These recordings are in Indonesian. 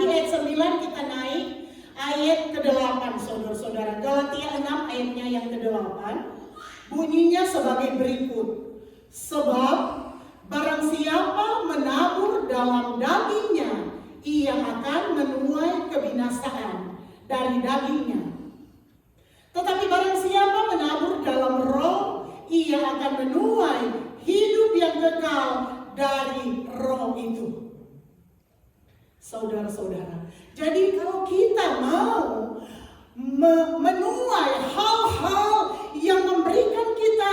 Tadi ayat 9 kita naik ayat ke-8 saudara-saudara. Galatia 6 ayatnya yang ke-8. Bunyinya sebagai berikut. Sebab barang siapa menabur dalam dagingnya, ia akan menuai kebinasaan dari dagingnya. Tetapi barang siapa menabur dalam roh, ia akan menuai hidup yang kekal dari roh itu. Saudara-saudara, jadi kalau kita mau menuai hal-hal yang memberikan kita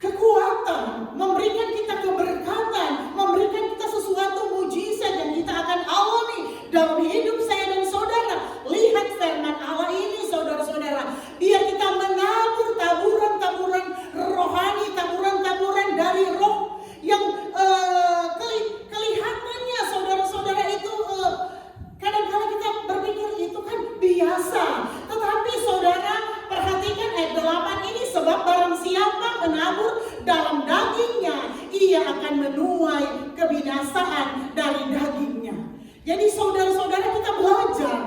kekuatan, memberikan kita keberkatan, memberikan kita sesuatu mujizat yang kita akan alami dalam hidup saya dan saudara. Lihat firman Allah ini saudara-saudara, biar kita menabur taburan-taburan rohani, taburan-taburan dari roh yang kelihatannya saudara-saudara itu kadang-kadang kita berpikir itu kan biasa. Tetapi saudara perhatikan ayat 8 ini, sebab barang siapa menabur dalam dagingnya, ia akan menuai kebinasaan dari dagingnya. Jadi saudara-saudara kita belajar,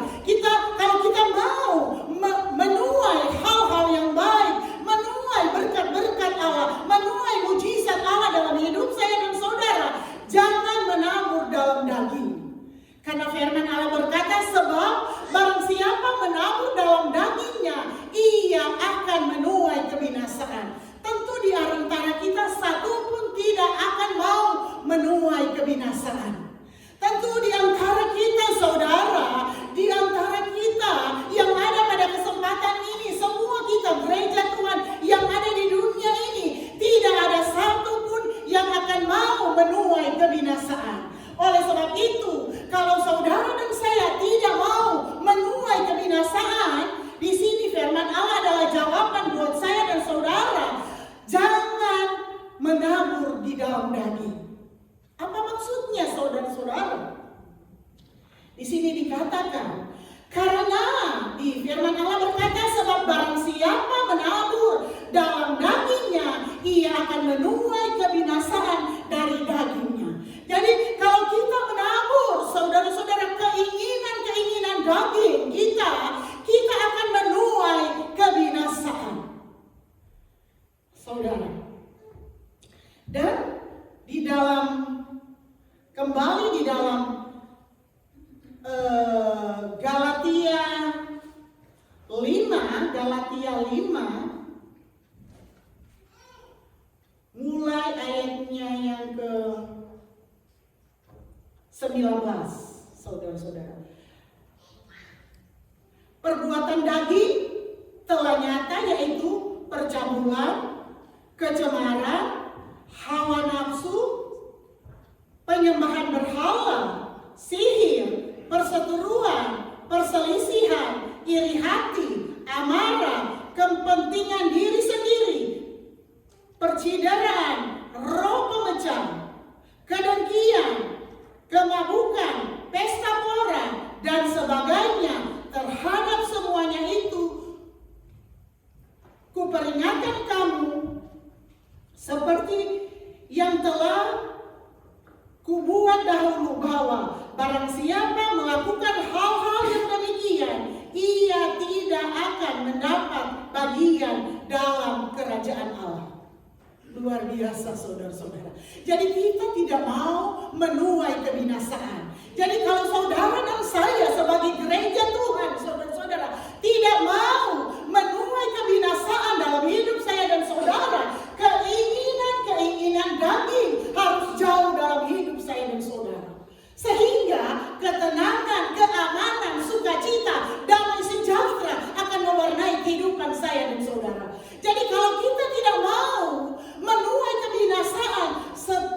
kalau kita mau menuai hal-hal yang baik, menuai berkat-berkat Allah, menuai mujizat Allah dalam hidup saya dan saudara, jangan menabur dalam daging. Karena firman Allah berkata, sebab barang siapa menabur dalam dagingnya, ia akan menuai kebinasaan. Tentu di antara kita satu pun tidak akan mau menuai kebinasaan. Tentu di antara kita saudara, di antara kita yang ada pada kesempatan ini, semua kita gereja Tuhan yang ada di dunia ini, tidak ada satu pun yang akan mau menuai kebinasaan. Oleh sebab itu, kalau saudara dan saya tidak mau menuai kebinasaan, di sini firman Allah adalah jawaban buat saya dan saudara. Jangan menabur di dalam daging. Apa maksudnya saudara-saudara? Di sini dikatakan, karena di firman Allah berkata, sebab barang siapa menabur dalam dagingnya, ia akan menuai kebinasaan dari dagingnya. Jadi kalau kita menabur saudara-saudara keinginan-keinginan daging kita akan menuai kebinasaan. Saudara. Dan kembali di dalam Galatia 5 mulai ayatnya yang ke 19, saudara-saudara. Perbuatan daging telah nyata, yaitu percabulan, kecemaran, hawa nafsu, penyembahan berhala, sihir, perseteruan, perselisihan, iri hati, amarah, kepentingan diri sendiri, percideraan, roh pemecah, kedengkian, kemabukan, pesta pora, dan sebagainya. Terhadap semuanya itu, kuperingatkan kamu seperti yang telah kubuat dahulu, bahwa barang siapa melakukan hal-hal yang demikian, ia tidak akan mendapat bagian dalam kerajaan Allah. Luar biasa saudara-saudara. Jadi kita tidak mau menuai kebinasaan. Jadi kalau saudara dan saya sebagai gereja Tuhan, saudara-saudara, tidak mau menuai kebinasaan dalam hidup saya dan saudara, keinginan-keinginan daging harus jauh dalam hidup saya dan saudara. Sehingga ketenangan, keamanan, sukacita, damai sejahtera akan mewarnai kehidupan saya dan saudara. Jadi kalau kita tidak mau menuai kebinasaan,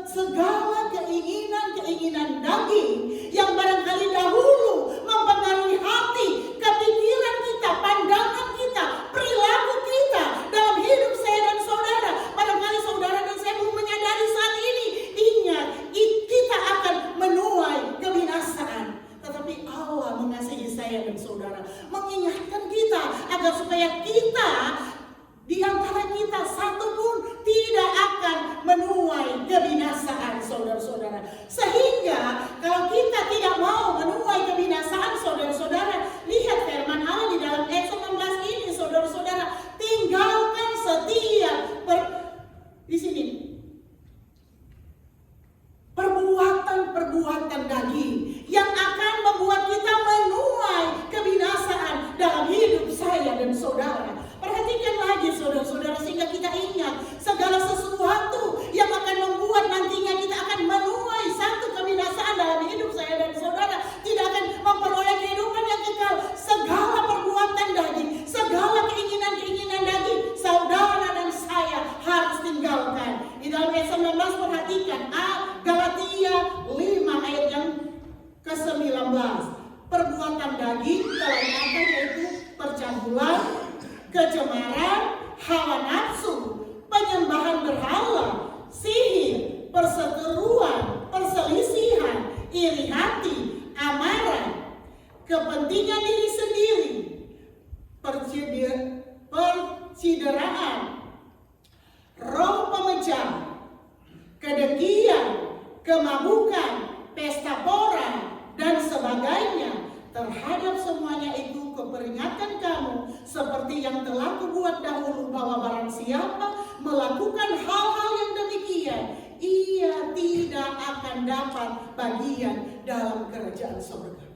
segala keinginan-keinginan daging yang barangkali dahulu mempengaruhi hati, kepikiran kita, pandangan kita, perilaku kita dalam hidup saya dan saudara. Barangkali saudara dan saya belum menyadari saat ini. Ingat, kita akan menuai kebinasaan. Tetapi Allah mengasihi saya dan saudara, mengingatkan kita agar supaya kita, di antara kita satu pun tidak akan menuai kebinasaan, saudara-saudara. Sehingga kalau kita ke-19. Perbuatan daging kelainan yaitu percabulan, kecemaran, hawa nafsu, penyembahan berhala, sihir, perseteruan, perselisihan, iri hati, amarah, kepentingan diri sendiri, percideraan, roh pemecah, kedengkian, kemabukan, pesta pora, dan sebagainya. Terhadap semuanya itu kuperingatkan kamu seperti yang telah kubuat dahulu, bahwa barang siapa melakukan hal-hal yang demikian, ia tidak akan dapat bagian dalam kerajaan surga.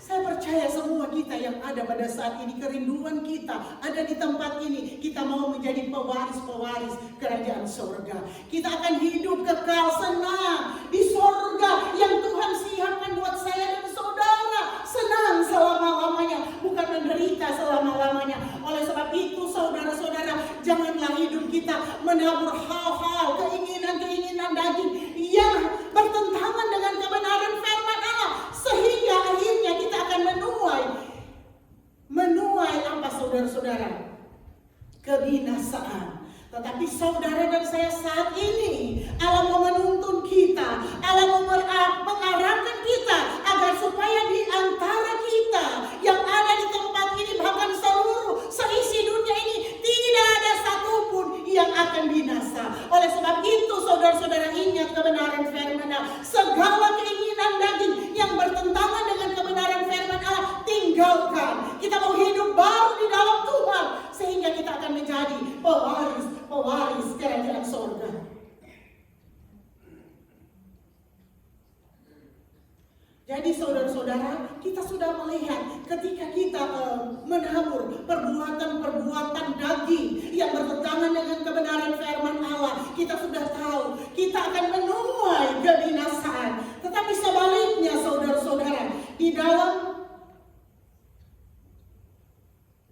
Saya percaya semua kita yang ada pada saat ini, kerinduan kita ada di tempat ini. Kita mau menjadi pewaris-pewaris kerajaan surga. Kita akan hidup kekal senang di surga yang Tuhan siapkan buat saya dan saudara. Senang selama-lamanya, bukan menderita selama-lamanya. Oleh sebab itu saudara-saudara, janganlah hidup kita menabur hal-hal, keinginan-keinginan daging yang bertentangan dengan kebenaran firman Allah, sehingga akhirnya kita akan menuai apa saudara-saudara? Kebinasaan. Tetapi saudara dan saya saat ini, Allah mau menuntun kita, Allah mau mengarahkan kita agar supaya di antara kita yang ada di tempat ini, bahkan seluruh seisi dunia ini, tidak ada satupun yang akan binasa. Oleh sebab itu saudara-saudara, ingat kebenaran firman Allah. Segala keinginan daging yang bertentangan dengan kebenaran firman Allah, tinggalkan. Kita mau hidup baru di dalam Tuhan, sehingga kita akan menjadi pewaris kerajaan surga. Jadi saudara-saudara, kita sudah melihat ketika kita menabur perbuatan-perbuatan daging yang bertentangan dengan kebenaran firman Allah, kita sudah tahu kita akan menuai kebinasaan. Tetapi sebaliknya saudara-saudara, di dalam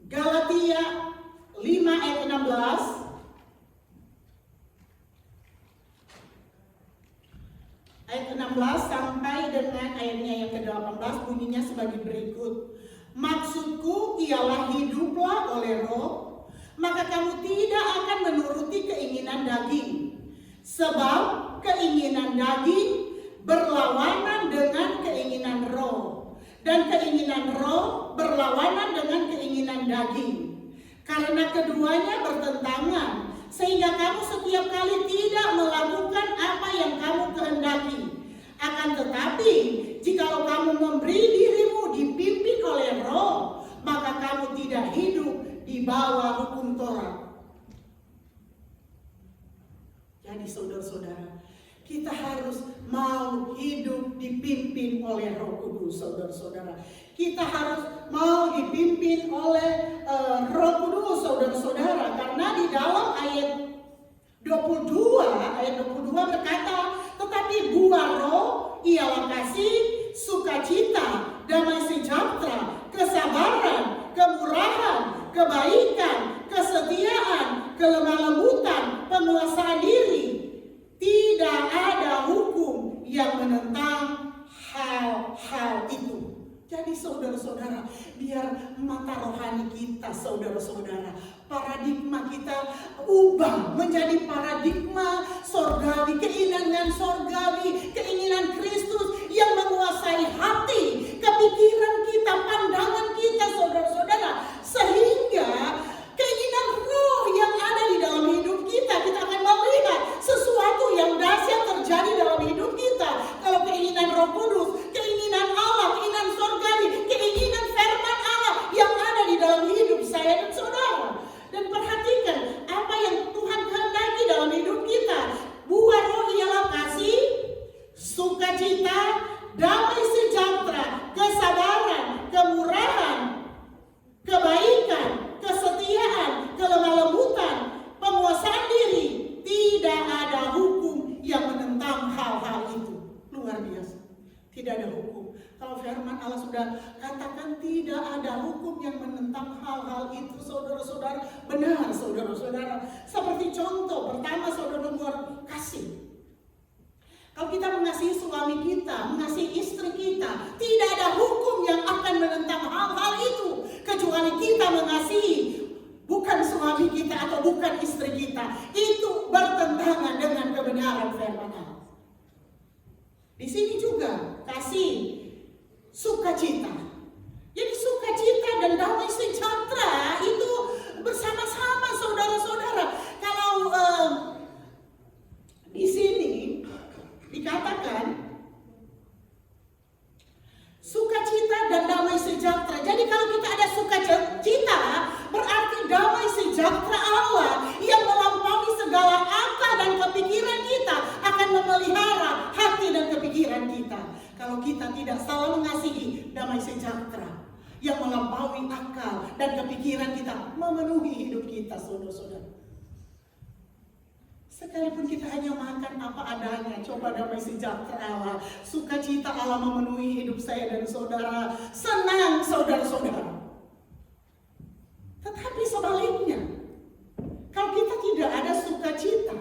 Galatia 5 ayat 16, ayat 16 sampai dengan ayatnya yang ke-18 bunyinya sebagai berikut. Maksudku ialah hiduplah oleh roh, maka kamu tidak akan menuruti keinginan daging. Sebab keinginan daging berlawanan dengan keinginan roh, dan keinginan roh berlawanan dengan keinginan daging. Karena keduanya bertentangan, sehingga kamu setiap kali tidak melakukan apa yang kamu kehendaki. Akan tetapi, jikalau kamu memberi dirimu dipimpin oleh roh, maka kamu tidak hidup di bawah hukum Taurat. Jadi saudara-saudara, kita harus mau hidup dipimpin oleh Roh Kudus, saudara-saudara. Kita harus mau dipimpin oleh Roh Kudus, saudara-saudara. Karena di dalam ayat 22 berkata, tetapi buah roh ialah kasih, sukacita, damai sejahtera, kesabaran, kemurahan, kebaikan, kesetiaan, kelemah lembutan, penguasaan diri. Tidak ada hukum yang menentang hal-hal itu. Jadi saudara-saudara, biar mata rohani kita, saudara-saudara, paradigma kita ubah menjadi paradigma sorgawi, keinginan sorgawi, keinginan Kristus yang menguasai hati, kepikiran kita, pandangan kita, saudara-saudara, sehingga keinginan roh yang ada di dalam hidup kita, kita akan melihat sesuatu yang dahsyat terjadi dalam hidup kita. Kalau keinginan Roh Kudus, keinginan Allah, keinginan surgawi, keinginan firman Allah yang ada di dalam hidup saya dan saudara. Dan perhatikan apa yang Tuhan kehendaki dalam hidup kita. Buah roh ialah kasih, sukacita, damai sejahtera, kesabaran, kemurahan, kebaikan, kesetiaan, kelemah lembutan, penguasaan diri. Tidak ada hukum yang menentang hal-hal itu. Luar biasa. Tidak ada hukum. Kalau firman Allah sudah katakan tidak ada hukum yang menentang hal-hal itu, saudara-saudara, benar saudara-saudara. Seperti contoh pertama, saudara, kasih. Kalau kita mengasihi suami kita, mengasihi istri kita, tidak Di sini juga kasih sukacita. Jadi sukacita dan damai sejahtera itu bersama-sama saudara-saudara. Kalau di sini dikatakan sukacita dan damai sejahtera. Jadi kalau kita ada sukacita, berarti damai sejahtera Allah yang melampaui segala akal dan kepikiran kita akan memelihara hati dan kepikiran kita. Kalau kita tidak salah mengasihi, damai sejahtera yang melampaui akal dan kepikiran kita memenuhi hidup kita, saudara-saudara. Sekalipun kita hanya makan apa adanya, coba damai sejahtera Allah, sukacita Allah memenuhi hidup saya dan saudara. Senang saudara-saudara. Tetapi sebaliknya, kalau kita tidak ada sukacita,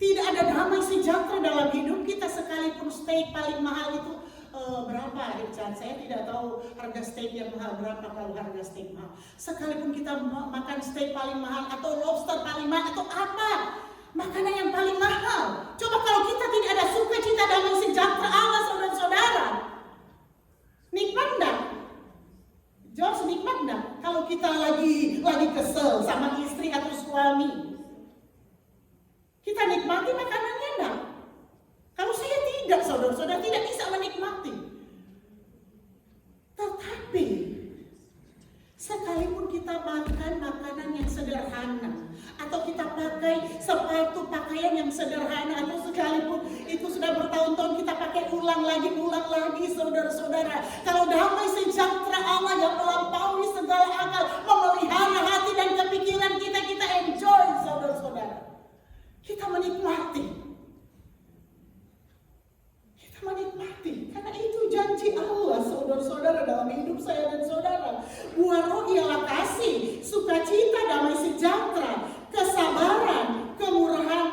tidak ada damai sejahtera dalam hidup kita, sekalipun steak paling mahal itu berapa, Richard? Saya tidak tahu harga steak yang mahal berapa kalau harga steak mahal. Sekalipun kita makan steak paling mahal atau lobster paling mahal atau apa, makanan yang paling mahal. Coba kalau kita tidak ada sukacita damai sejahtera Allah, saudara-saudara, nikmat enggak? George, nikmat enggak? Kalau kita lagi kesel sama istri atau suami, kita nikmati makanannya enggak? Kalau saya tidak, saudara-saudara, tidak bisa menikmati. Tetapi sekalipun kita makan makanan yang sederhana, atau kita pakai sepatu pakaian yang sederhana, atau sekalipun itu sudah bertahun-tahun kita pakai ulang lagi, saudara-saudara. Kalau damai sejahtera Allah yang melampaui segala akal memelihara hati dan kepikiran kita, kita enjoy, saudara-saudara. Kita menikmati. Karena itu janji Allah, saudara-saudara, dalam hidup saya dan saudara. Buah roh ialah kasih, sukacita, damai sejahtera, kesabaran, kemurahan,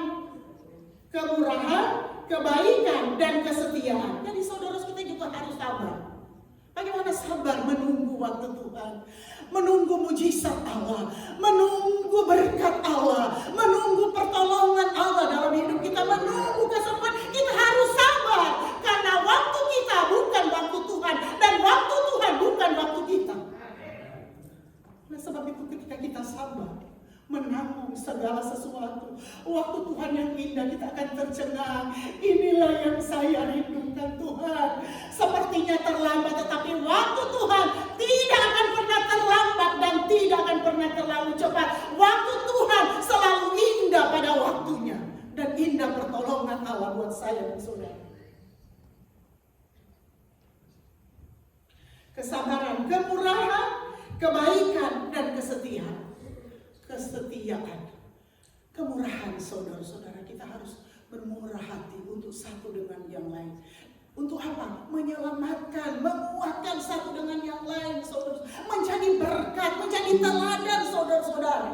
kebaikan, dan kesetiaan. Jadi saudara, kita juga harus sabar. Bagaimana sabar menunggu waktu Tuhan, menunggu mujizat Allah, menunggu berkat Allah, menunggu pertolongan Allah dalam hidup kita, menunggu kesempatan. Kita harus sabar karena waktu kita bukan waktu Tuhan dan waktu Tuhan bukan waktu kita. Oleh sebab itu ketika kita sabar menanggung segala sesuatu, waktu Tuhan yang indah kita akan tercengang. Inilah yang saya rindukan Tuhan. Sepertinya terlambat, tetapi waktu Tuhan tidak akan pernah terlambat dan tidak akan pernah terlalu cepat. Waktu Tuhan selalu indah pada waktunya, dan indah pertolongan Allah buat saya dan saudara. Kesabaran, kemurahan, kebaikan, dan kesetiaan. Kemurahan, saudara-saudara, kita harus bermurah hati untuk satu dengan yang lain. Untuk apa? Menyelamatkan, menguatkan satu dengan yang lain, saudara. Menjadi berkat, menjadi teladan, saudara-saudara.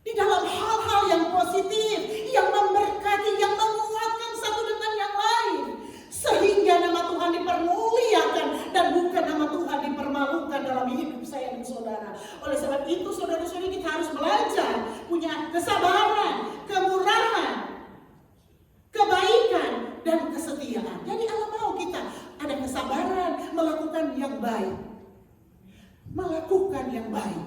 Di dalam hal-hal yang positif, yang memberkati, yang menguatkan satu dengan yang lain. Sehingga nama Tuhan dipermuliakan dan bukan nama Tuhan dipermalukan dalam hidup saya dan saudara. Oleh sebab itu, saudara-saudara, kita harus belajar punya kesabaran, kemurahan, kebaikan, dan kesetiaan. Jadi Allah mau kita ada kesabaran, melakukan yang baik. Melakukan yang baik.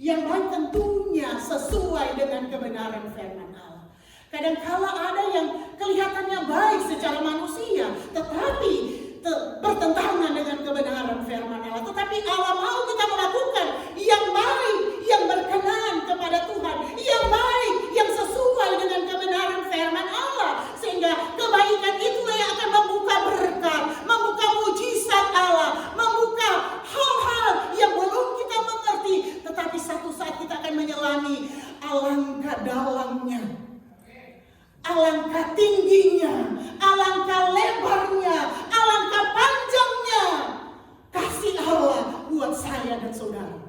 Yang baik tentunya sesuai dengan kebenaran firman Allah. Kadang-kala ada yang kelihatannya baik secara manusia, tetapi bertentangan dengan kebenaran firman Allah. Tetapi Allah mau kita melakukan yang baik, yang berkenan kepada Tuhan, yang baik, yang sesuai dengan kebenaran firman Allah. Sehingga kebaikan itulah yang akan membuka berkat, membuka mujizat Allah, membuka hal-hal yang belum kita mengerti. Tetapi satu saat kita akan menyelami alangkah dalamnya, alangkah tingginya, alangkah lebarnya, alangkah panjangnya kasih Allah buat saya dan saudara.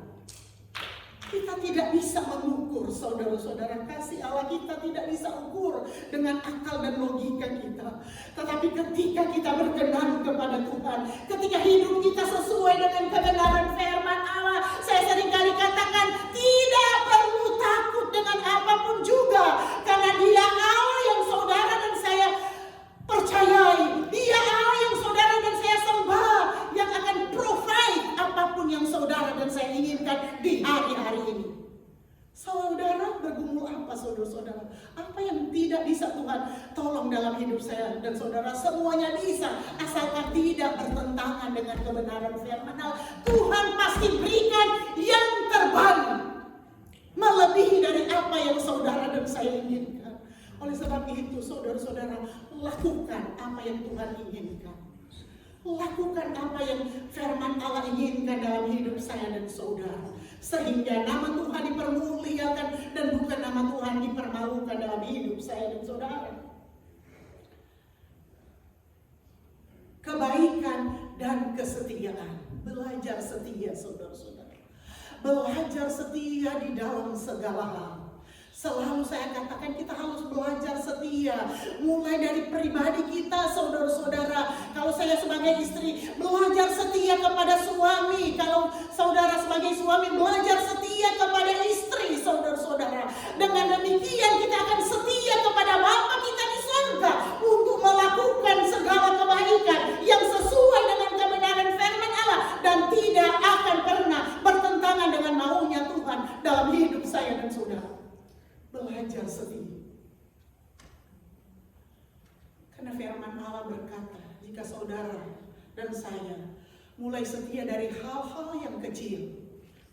Kita tidak bisa mengukur, saudara-saudara, kasih Allah kita tidak bisa ukur dengan akal dan logika kita. Tetapi ketika kita berkenan kepada Tuhan, ketika hidup kita sesuai dengan kebenaran firman Allah, saya seringkali katakan tidak perlu takut dengan apapun juga, karena Dia Allah yang saudara dan saya percaya asalkan tidak bertentangan dengan kebenaran firman Allah, Tuhan pasti berikan yang terbaik, melebihi dari apa yang saudara dan saya inginkan. Oleh sebab itu, saudara-saudara, lakukan apa yang Tuhan inginkan. Lakukan apa yang firman Allah inginkan dalam hidup saya dan saudara, sehingga nama Tuhan dipermuliakan dan bukan nama Tuhan dipermalukan dalam hidup saya dan saudara. Kebaikan dan kesetiaan. Belajar setia, saudara-saudara. Belajar setia di dalam segala hal. Selalu saya katakan kita harus belajar setia. Mulai dari pribadi kita, saudara-saudara. Kalau saya sebagai istri, belajar setia kepada suami. Kalau saudara sebagai suami, belajar setia kepada istri, saudara-saudara. Dengan demikian kita akan setia kepada Bapa kita di surga untuk melakukan segala kebaikan yang sesuai dengan kebenaran firman Allah dan tidak akan pernah bertentangan dengan maunya Tuhan dalam hidup saya dan saudara. Belajar setia. Karena firman Allah berkata, jika saudara dan saya mulai setia dari hal-hal yang kecil,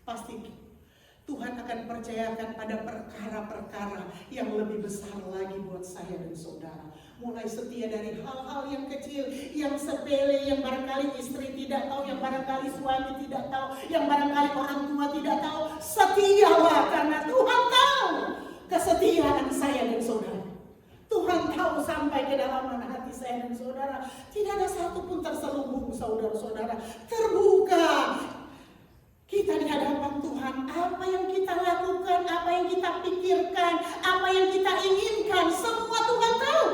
pasti Tuhan akan percayakan pada perkara-perkara yang lebih besar lagi buat saya dan saudara. Mulai setia dari hal-hal yang kecil, yang sepele, yang barangkali istri tidak tahu, yang barangkali suami tidak tahu, yang barangkali orang tua tidak tahu. Setialah karena Tuhan tahu kesetiaan saya dan saudara. Tuhan tahu sampai ke dalam hati saya dan saudara. Tidak ada satupun terselubung, saudara-saudara. Terbuka kita di hadapan Tuhan. Apa yang kita lakukan, apa yang kita pikirkan, apa yang kita inginkan, semua Tuhan tahu.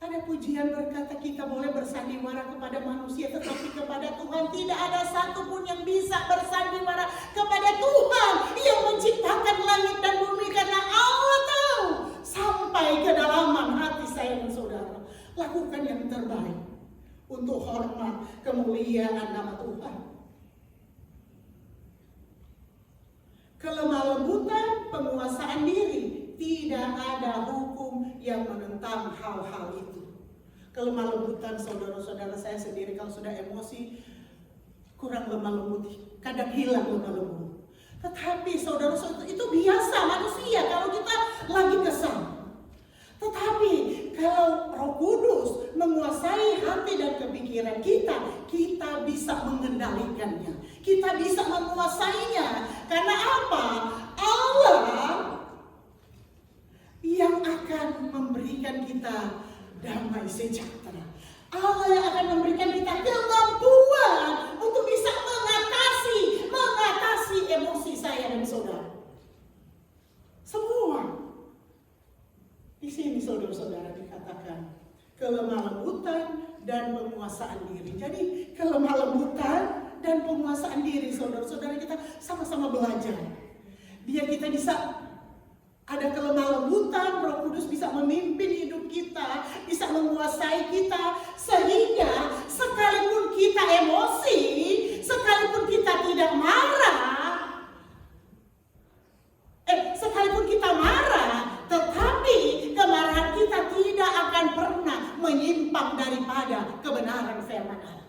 Ada pujian berkata kita boleh bersandiwara kepada manusia, tetapi kepada Tuhan tidak ada satupun yang bisa bersandiwara kepada Tuhan yang menciptakan langit dan bumi, karena Allah tahu sampai kedalaman hati saya dan saudara. Lakukan yang terbaik untuk hormat kemuliaan nama Tuhan. Kelemah lembutan, penguasaan diri, tidak ada hukum yang menentang hal-hal itu. Kelemah lembutan, saudara-saudara, saya sendiri kalau sudah emosi kurang lemah lembut, kadang hilang lemah lembut. Tetapi saudara-saudara, itu biasa manusia kalau kita lagi kesal. Tetapi kalau Roh Kudus menguasai hati dan kepikiran kita, kita bisa mengendalikannya, kita bisa menguasainya. Karena apa? Allah yang akan memberikan kita damai sejahtera. Allah yang akan memberikan kita kemampuan untuk bisa mengatasi emosi saya dan saudara. Semua di sini saudara-saudara dikatakan kelemah lembutan dan penguasaan diri. Jadi kelemah lembutan dan penguasaan diri, saudara-saudara, kita sama-sama belajar. Biar kita bisa ada kelemah lembutan, Roh Kudus bisa memimpin hidup kita, bisa menguasai kita, sehingga sekalipun kita emosi, sekalipun kita tidak marah, sekalipun kita marah, tetapi kemarahan kita tidak akan pernah menyimpang daripada kebenaran firman Allah.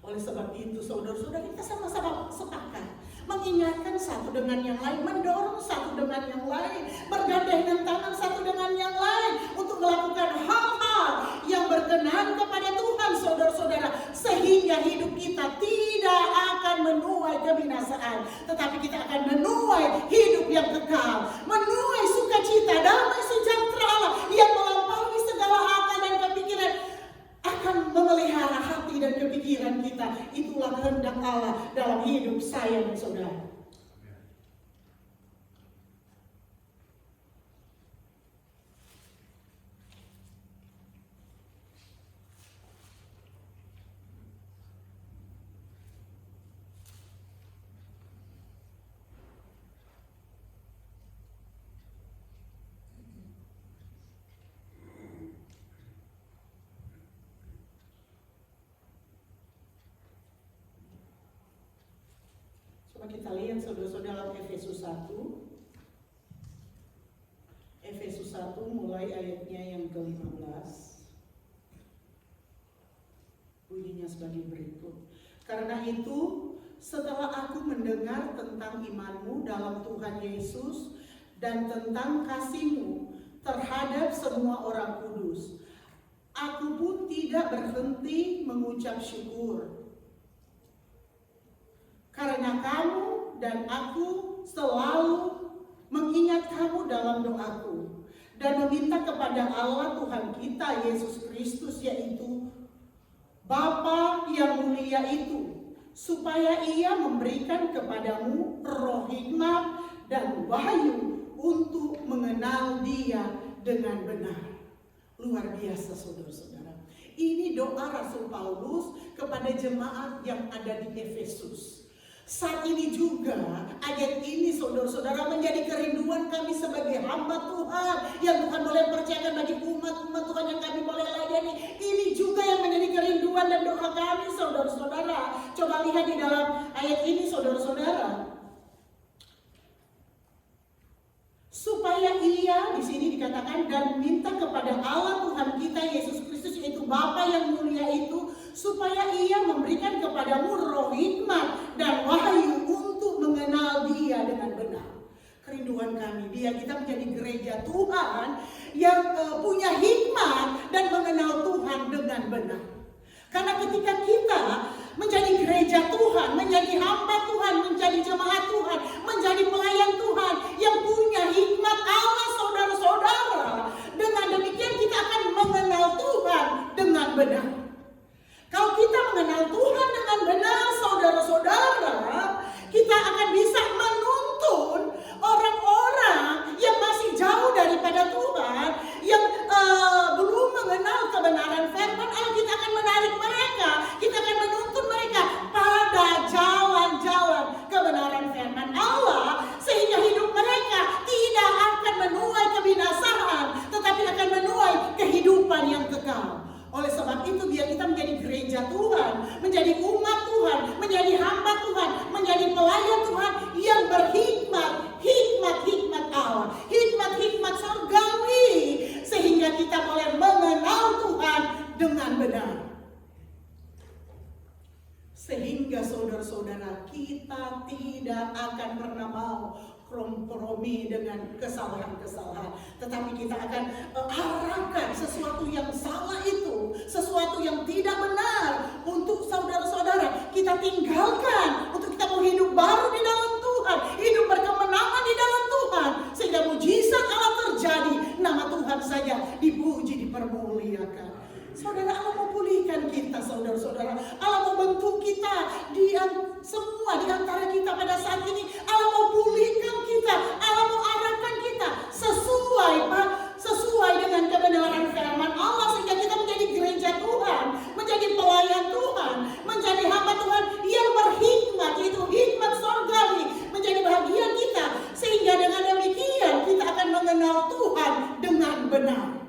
Oleh sebab itu, saudara-saudara, kita sama-sama sepakat mengingatkan satu dengan yang lain, mendorong satu dengan yang lain, bergandengan tangan satu dengan yang lain untuk melakukan hal-hal yang berkenan kepada Tuhan, saudara-saudara, sehingga hidup kita tidak akan menuai kebinasaan, tetapi kita akan menuai hidup yang kekal, menuai sukacita, damai sejahtera Allah yang melampaui segala akal dan kepikiran, akan memelihara hati dan kepikiran kita. Itulah kehendak Allah dalam hidup saya dan saudara. Coba kita lihat saudara-saudara Efesus 1 Efesus 1 mulai ayatnya yang ke-15. Bunyinya sebagai berikut. Karena itu, setelah aku mendengar tentang imanmu dalam Tuhan Yesus dan tentang kasihmu terhadap semua orang kudus, aku pun tidak berhenti mengucap syukur. Karena kamu dan aku selalu mengingat kamu dalam doaku dan meminta kepada Allah Tuhan kita Yesus Kristus, yaitu Bapa yang mulia itu, supaya Ia memberikan kepadamu roh hikmat dan wahyu untuk mengenal Dia dengan benar. Luar biasa saudara-saudara. Ini doa Rasul Paulus kepada jemaat yang ada di Efesus. Saat ini juga ayat ini saudara-saudara menjadi kerinduan kami sebagai hamba Tuhan yang Tuhan boleh percayakan bagi umat-umat Tuhan yang kami boleh layani. Ini juga yang menjadi kerinduan dan doa kami saudara-saudara. Coba lihat di dalam ayat ini saudara-saudara. Supaya Ia, di sini dikatakan, dan minta kepada Allah Tuhan kita Yesus Kristus, yaitu Bapa yang mulia itu, supaya Ia memberikan kepadamu roh hikmat dan wahyu untuk mengenal Dia dengan benar. Kerinduan kami, biar kita menjadi gereja Tuhan yang punya hikmat dan mengenal Tuhan dengan benar. Karena ketika kita menjadi gereja Tuhan, menjadi hamba Tuhan, menjadi jemaat Tuhan, menjadi pelayan Tuhan yang punya hikmat Allah saudara-saudara, dengan demikian kita akan mengenal Tuhan dengan benar. Kalau kita mengenal Tuhan dengan benar saudara-saudara, kita akan bisa menuntun orang-orang yang masih jauh daripada Tuhan, yang belum mengenal kebenaran firman Allah. Kita akan menarik mereka, kita akan menuntun mereka pada jalan-jalan kebenaran firman Allah, sehingga hidup mereka tidak akan menuai kebinasaan, tetapi akan menuai kehidupan yang kekal. Oleh sebab itu, biar kita menjadi gereja Tuhan, menjadi umat Tuhan, menjadi hamba Tuhan, menjadi pelayan Tuhan yang berhikmat, hikmat Allah, hikmat surgawi, sehingga kita boleh mengenal Tuhan dengan benar. Sehingga saudara-saudara, kita tidak akan pernah mau kompromi dengan kesalahan-kesalahan, tetapi kita akan arahkan sesuatu yang salah itu, sesuatu yang tidak benar untuk saudara-saudara kita tinggalkan, untuk kita mau hidup baru di dalam Tuhan, hidup berkemenangan di dalam Tuhan, sehingga mujizat Allah terjadi, nama Tuhan saja dipuji, dipermuliakan. Saudara, Allah mau pulihkan kita saudara-saudara, Allah mau bentuk kita semua di antara kita pada saat ini. Allah mau pulihkan kita, Allah mau arahkan kita sesuai dengan kebenaran firman Allah, sehingga kita menjadi gereja Tuhan, menjadi pelayan Tuhan, menjadi hamba Tuhan yang berhikmat, yaitu hikmat surgawi menjadi bahagian kita, sehingga dengan demikian kita akan mengenal Tuhan dengan benar.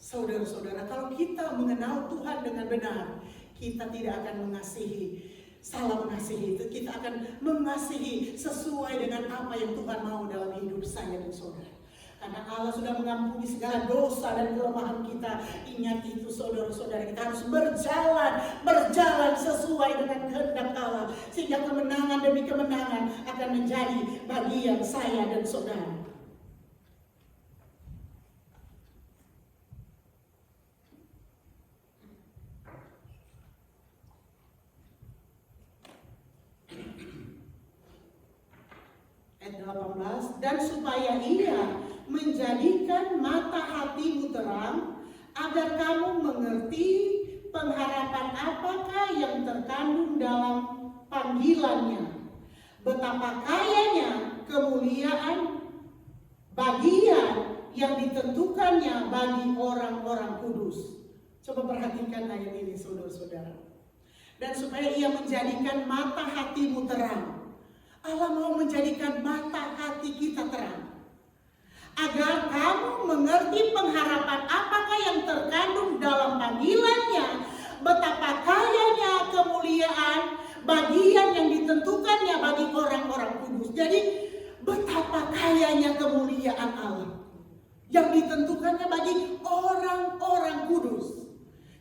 Saudara-saudara, kalau kita mengenal Tuhan dengan benar, kita tidak akan salah mengasihi itu. Kita akan mengasihi sesuai dengan apa yang Tuhan mau dalam hidup saya dan saudara. Karena Allah sudah mengampuni segala dosa dan kelemahan kita. Ingat itu saudara-saudara, kita harus berjalan sesuai dengan kehendak Allah, sehingga kemenangan demi kemenangan akan menjadi bagian saya dan saudara. Ayat 18, dan supaya Ia menjadikan mata hatimu terang, agar kamu mengerti pengharapan apakah yang terkandung dalam panggilannya, betapa kayanya kemuliaan bagian yang ditentukannya bagi orang-orang kudus. Coba perhatikan ayat ini saudara-saudara. Dan supaya Ia menjadikan mata hatimu terang. Allah mau menjadikan mata hati kita terang, agar kamu mengerti pengharapan apakah yang terkandung dalam panggilannya, betapa kayanya kemuliaan bagian yang ditentukannya bagi orang-orang kudus. Jadi betapa kayanya kemuliaan kerajaan Allah yang ditentukannya bagi orang-orang kudus.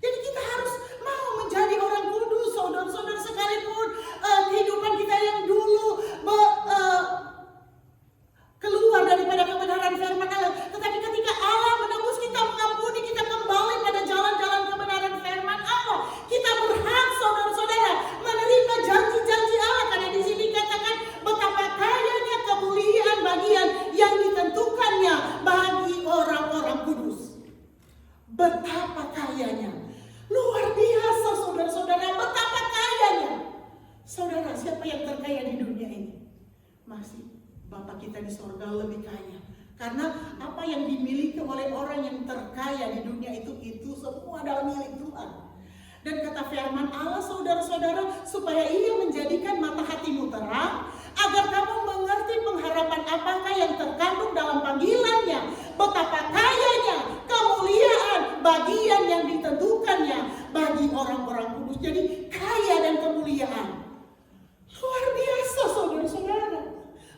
Jadi kita harus mau menjadi orang kudus, saudara-saudara, sekalipun kehidupan kita yang dulu keluar daripada kebenaran firman Allah. Tetapi ketika Allah menebus kita, mengampuni kita, kembali pada jalan-jalan kebenaran firman Allah, kita berhak, saudara-saudara, menerima janji-janji Allah. Karena di sini katakan betapa kayanya kemuliaan bagian yang ditentukannya bagi orang-orang kudus. Betapa kayanya, luar biasa, saudara-saudara, betapa kayanya. Saudara, siapa yang terkaya di dunia ini? Masih Bapak kita di sorga lebih kaya. Karena apa yang dimiliki oleh orang yang terkaya di dunia itu semua adalah milik Tuhan. Dan kata firman Allah, saudara-saudara, supaya ia menjadikan mata hatimu terang, agar kamu mengerti pengharapan apakah yang terkandung dalam panggilannya, betapa kayanya kemuliaan bagian yang ditentukannya bagi orang-orang kudus. Jadi kaya dan kemuliaan luar biasa, saudara-saudara.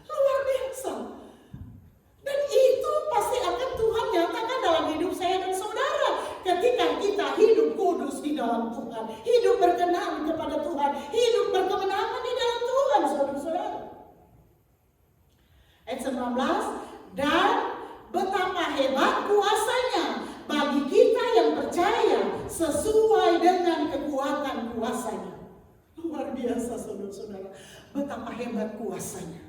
Luar biasa. Dan itu pasti akan Tuhan nyatakan dalam hidup saya dan saudara. Ketika kita hidup kudus di dalam Tuhan, hidup berkenan kepada Tuhan, hidup berkemenangan di dalam Tuhan, saudara-saudara. Ayat 19, dan betapa hebat kuasanya bagi kita yang percaya sesuai dengan kekuatan kuasanya. Luar biasa, saudara-saudara. Betapa hebat kuasanya.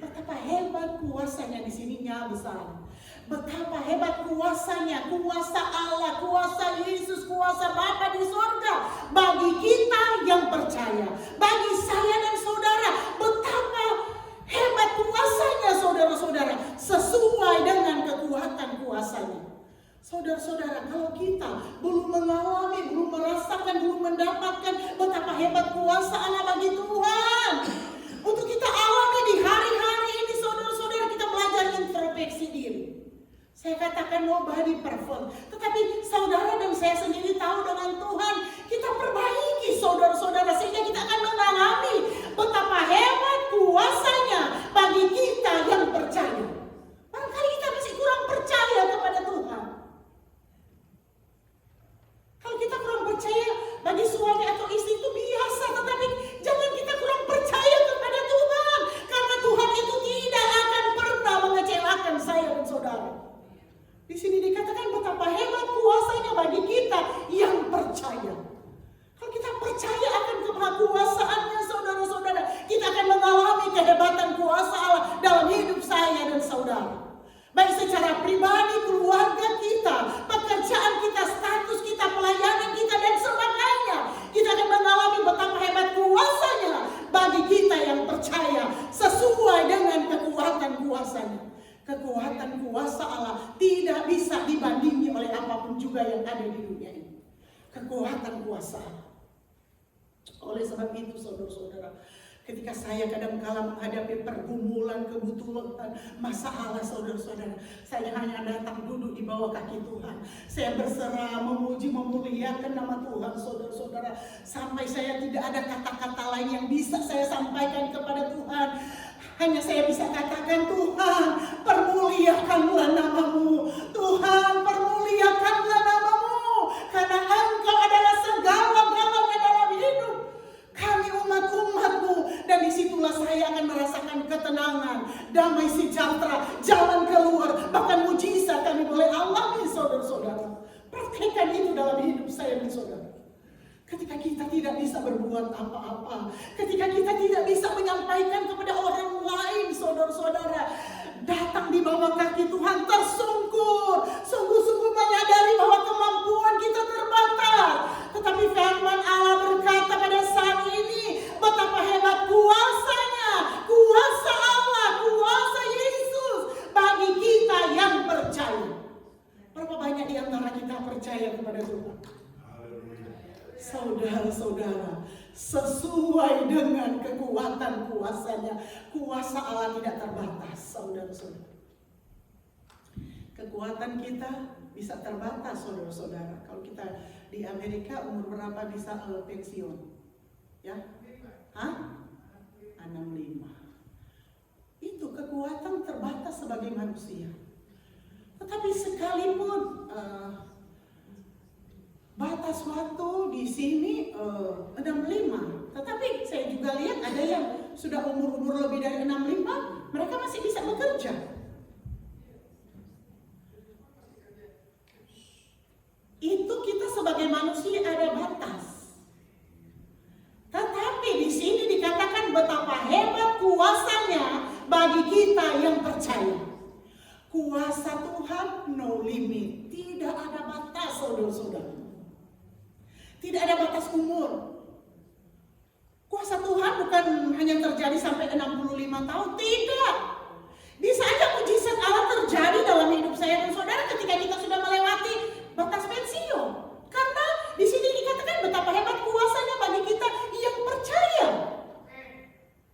Betapa hebat kuasanya, di sininya besar. Betapa hebat kuasanya, kuasa Allah, kuasa Yesus, kuasa Bapa di surga bagi kita yang percaya, bagi saya dan saudara. Betapa hebat kuasanya, saudara-saudara, sesuai dengan kekuatan kuasanya. Saudara-saudara, kalau kita belum mengalami, belum merasakan, belum mendapatkan betapa hebat kuasa Allah bagi Tuhan, untuk kita alami di hari-hari ini, saudara-saudara, kita belajar introspeksi diri. Saya katakan nobody perfect, tetapi saudara dan saya sendiri tahu dengan Tuhan kita perbaiki, saudara-saudara, sehingga kita akan mengalami betapa hebat kuasanya bagi kita yang percaya. Barangkali kita masih kurang percaya kepada Tuhan. Kalau kita kurang percaya bagi suami atau istri itu biasa, tetapi jangan kita kurang percaya kepada Tuhan, karena Tuhan itu tidak akan pernah mengecewakan saya dan saudara. Di sini dikatakan betapa hebat kuasanya bagi kita yang percaya. Kalau kita percaya akan kemahakuasaannya, saudara-saudara, kita akan mengalami kehebatan kuasa Allah dalam hidup saya dan saudara. Baik secara pribadi, keluarga kita, pekerjaan kita, status kita, pelayanan kita, dan sebagainya. Kita akan mengalami betapa hebat kuasanya bagi kita yang percaya sesuai dengan kekuatan kuasanya. Kekuatan kuasa Allah tidak bisa dibandingi oleh apapun juga yang ada di dunia ini. Kekuatan kuasa Allah. Oleh sebab itu, saudara-saudara, ketika saya kadang-kala menghadapi pergumulan, kebutuhan, masalah, saudara-saudara, saya hanya datang duduk di bawah kaki Tuhan. Saya berserah, memuji, memuliakan nama Tuhan, saudara-saudara, sampai saya tidak ada kata-kata lain yang bisa saya sampaikan kepada Tuhan. Hanya saya bisa katakan, Tuhan, permuliakanlah namamu. Tuhan, permuliakanlah namamu. Karena Engkau adalah segala-galanya dalam hidup kami, umat-umatmu. Dan disitulah saya akan merasakan ketenangan, damai sejahtera, jalan keluar, bahkan mujizat kami boleh alami, saudara-saudara. Praktekkan itu dalam hidup saya dan saudara. Ketika kita tidak bisa berbuat apa-apa, ketika kita tidak bisa menyampaikan kepada orang lain, saudara-saudara, datang di bawah kaki Tuhan, tersungkur, sungguh-sungguh menyadari bahwa kemampuan kita terbatas. Tetapi firman Allah berkata pada saat ini, betapa hebat kuasanya, kuasa Allah, kuasa Yesus bagi kita yang percaya. Berapa banyak di antara kita percaya kepada Tuhan? Saudara-saudara, sesuai dengan kekuatan kuasanya, kuasa Allah tidak terbatas, saudara-saudara. Kekuatan kita bisa terbatas, saudara-saudara. Kalau kita di Amerika, umur berapa bisa pensiun? Ya? Hah? 65. Itu itu kekuatan terbatas sebagai manusia. Tetapi sekalipun batas waktu di sini 65, tetapi saya juga lihat ada yang sudah umur lebih dari 65, mereka masih bisa bekerja. Itu kita sebagai manusia ada batas. Tetapi di sini dikatakan betapa hebat kuasanya bagi kita yang percaya. Kuasa Tuhan no limit, tidak ada batas, saudara-saudara. Tidak ada batas umur. Kuasa Tuhan bukan hanya terjadi sampai 65 tahun, tidak. Bisa aja mujizat Allah terjadi dalam hidup saya dan saudara ketika kita sudah melewati batas pensiun. Karena di sini dikatakan betapa hebat kuasanya bagi kita yang percaya.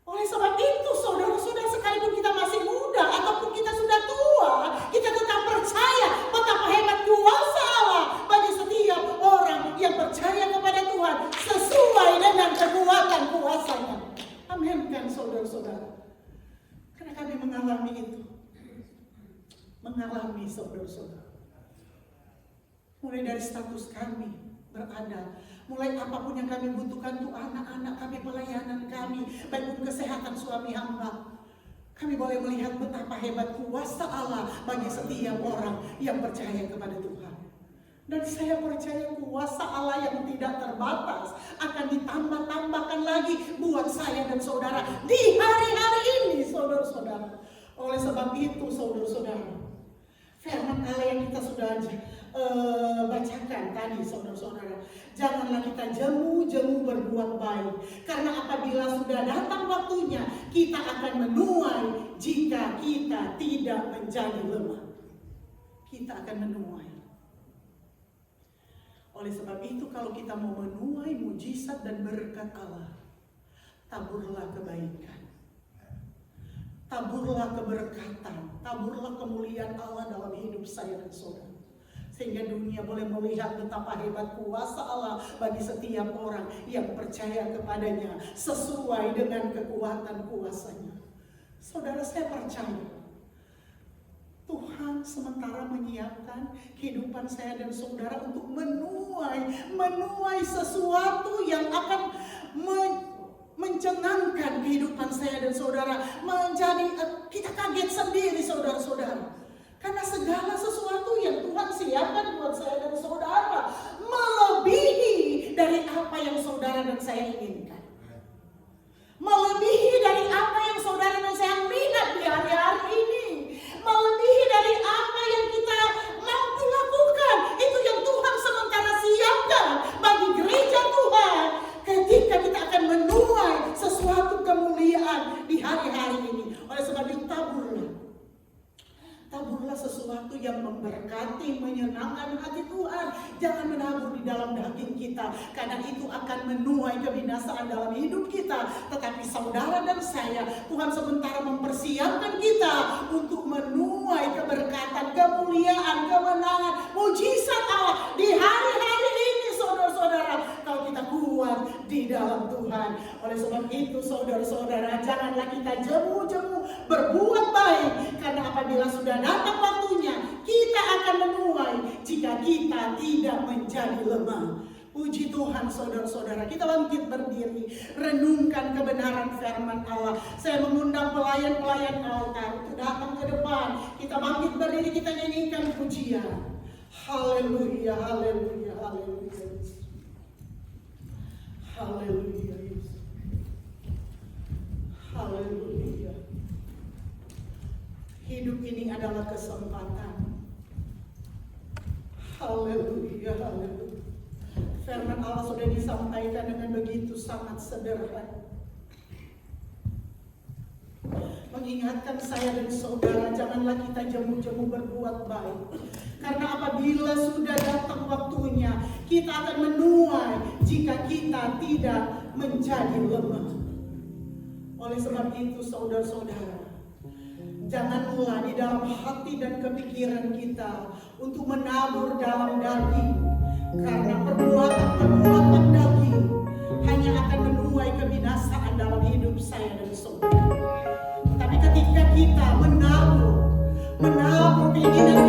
Oleh sebab itu, saudara-saudara, sekalipun kita masih muda ataupun kita sudah tua, kita tetap percaya betapa hebat kuasa Allah bagi setiap orang yang percaya kepada Tuhan sesuai dengan kekuatan kuasanya. Amin kan, saudara-saudara? Karena kami mengalami itu. Mengalami, saudara-saudara. Mulai dari status kami berada, mulai apapun yang kami butuhkan untuk anak-anak kami, pelayanan kami, baik pun kesehatan suami hamba, kami boleh melihat betapa hebat kuasa Allah bagi setiap orang yang percaya kepada Tuhan. Dan saya percaya kuasa Allah yang tidak terbatas akan ditambah-tambahkan lagi buat saya dan saudara di hari-hari ini, saudara-saudara. Oleh sebab itu, saudara-saudara, firman Allah yang kita sudah bacakan tadi, saudara-saudara, janganlah kita jemu-jemu berbuat baik, karena apabila sudah datang waktunya kita akan menuai jika kita tidak menjadi lemah. Kita akan menuai. Oleh sebab itu, kalau kita mau menuai mujizat dan berkat Allah, taburlah kebaikan, taburlah keberkatan, taburlah kemuliaan Allah dalam hidup saya dan saudara. Sehingga dunia boleh melihat betapa hebat kuasa Allah bagi setiap orang yang percaya kepadanya sesuai dengan kekuatan kuasanya. Saudara, saya percaya Tuhan sementara menyiapkan kehidupan saya dan saudara untuk menuai sesuatu yang akan mencengangkan kehidupan saya dan saudara. Kita kaget sendiri, saudara-saudara. Karena segala sesuatu yang Tuhan siapkan buat saya dan saudara melebihi dari apa yang saudara dan saya inginkan. Melebihi dari apa yang saudara dan saya lihat di hari-hari ini. Melebihi dari apa yang kita mampu lakukan. Itu yang Tuhan sementara siapkan bagi gereja Tuhan. Ketika kita akan menuai sesuatu kemuliaan di hari-hari ini. Oleh sebab itu, taburlah sesuatu yang memberkati, menyenangkan hati Tuhan. Jangan menabur di dalam daging kita, karena itu akan menuai kebinasaan dalam hidup kita. Tetapi saudara dan saya, Tuhan sementara mempersiapkan kita untuk menuai keberkatan, kemuliaan, kemenangan, mujizat Allah di hari-hari ini, saudara-saudara. Kalau kita kuat di dalam Tuhan. Oleh sebab itu, saudara-saudara, janganlah kita jemu-jemu berbuat baik, karena apabila sudah datang waktunya, kita akan menuai jika kita tidak menjadi lemah. Puji Tuhan, saudara-saudara. Kita bangkit berdiri, renungkan kebenaran firman Allah. Saya mengundang pelayan-pelayan altar untuk datang ke depan. Kita bangkit berdiri, kita nyanyikan pujian. Haleluya, haleluya, haleluya. Haleluya, haleluya. Hidup ini adalah kesempatan. Haleluya, haleluya. Firman Allah sudah disampaikan dengan begitu sangat sederhana. Mengingatkan saya dan saudara, janganlah kita jemu-jemu berbuat baik. Karena apabila sudah datang waktunya, kita akan menuai jika kita tidak menjadi lemah. Oleh sebab itu, saudara-saudara, janganlah di dalam hati dan kepikiran kita untuk menabur dalam daging. Karena perbuatan daging hanya akan menuai kebinasaan dalam hidup saya dan saudara. Tapi ketika kita menabur keinginan